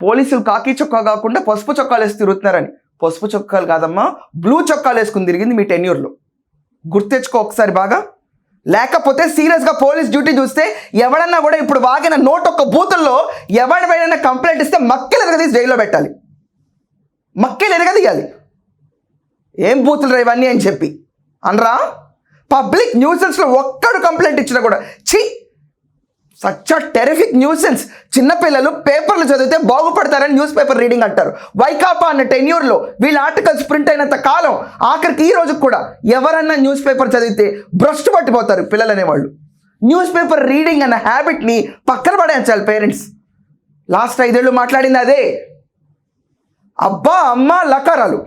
పోలీసులు కాకి చొక్కా కాకుండా పసుపు చొక్కాలు వేసి తిరుగుతున్నారని. పసుపు చొక్కాలు కాదమ్మా, బ్లూ చొక్కాలు వేసుకుని తిరిగింది మీ టెన్యూర్లో. గుర్తెచ్చుకో ఒకసారి బాగా. లేకపోతే సీరియస్గా పోలీస్ డ్యూటీ చూస్తే ఎవడన్నా కూడా ఇప్పుడు వాగిన నోటొక్క బూతుల్లో ఎవరిపైనా కంప్లైంట్ ఇస్తే మక్కెలు ఎరగదీసి జైల్లో పెట్టాలి. మక్కెలు ఎరగదీయాలి. ఏం బూతులు రా ఇవన్నీ అని చెప్పి అనరా. పబ్లిక్ న్యూసెన్స్లో ఒక్కడు కంప్లైంట్ ఇచ్చినా కూడా ఛీ, సచ్ అ టెరిఫిక్ న్యూసెన్స్. చిన్నపిల్లలు పేపర్లు చదివితే బాగుపడతారని న్యూస్ పేపర్ రీడింగ్ అంటారు. వైకాపా అన్న టెన్యూర్లో వీళ్ళ ఆర్టికల్స్ ప్రింట్ అయినంత కాలం, ఆఖరికి ఈ రోజు కూడా ఎవరన్నా న్యూస్ పేపర్ చదివితే భ్రష్టు పట్టిపోతారు పిల్లలు అనేవాళ్ళు. న్యూస్ పేపర్ రీడింగ్ అన్న హ్యాబిట్ని పక్కన పడేయించాలి పేరెంట్స్. లాస్ట్ 5 ఏళ్ళు మాట్లాడింది అదే. అబ్బా అమ్మ లకారాలు.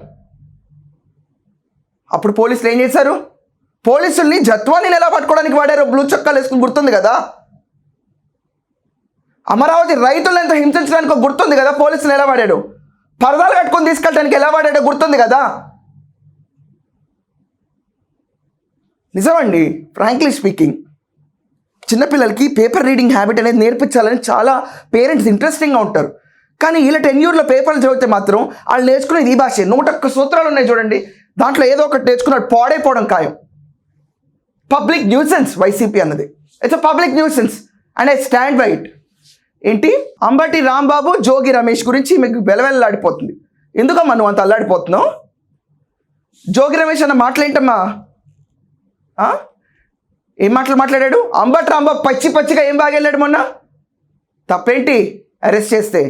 అప్పుడు పోలీసులు ఏం చేశారు? పోలీసుల్ని జత్వాని ఎలా పట్టుకోవడానికి వాడారో బ్లూ చొక్కాలు వేసుకుని గుర్తుంది కదా. అమరావతి రైతులను ఎంత హింసించడానికి గుర్తుంది కదా. పోలీసులు ఎలా వాడాడు? పరదాలు కట్టుకొని తీసుకెళ్ళడానికి ఎలా వాడాడో గుర్తుంది కదా. నిజమండి, ఫ్రాంక్లీ స్పీకింగ్, చిన్నపిల్లలకి పేపర్ రీడింగ్ హ్యాబిట్ అనేది నేర్పించాలని చాలా పేరెంట్స్ ఇంట్రెస్టింగ్గా ఉంటారు. కానీ వీళ్ళ టెన్యూర్లో పేపర్లు చదివితే మాత్రం వాళ్ళు నేర్చుకునేది ఈ భాషే. 101 సూత్రాలు ఉన్నాయి చూడండి, దాంట్లో ఏదో ఒకటి నేర్చుకున్నాడు పాడైపోవడం ఖాయం. పబ్లిక్ న్యూసెన్స్ వైసీపీ అన్నది. It's a public nuisance and I stand by it. ఏంటి అంబటి రాంబాబు, జోగి రమేష్ గురించి మీకు వెలవెల్లాడిపోతుంది. ఎందుకమ్మా నువ్వు అంత అల్లాడిపోతున్నావు? జోగి రమేష్ అన్న మాటలేంటమ్మా? ఏం మాట్లాడాడు? అంబటి రాంబాబు పచ్చిగా ఏం బాగెళ్ళాడు మొన్న? తప్పేంటి అరెస్ట్ చేస్తే?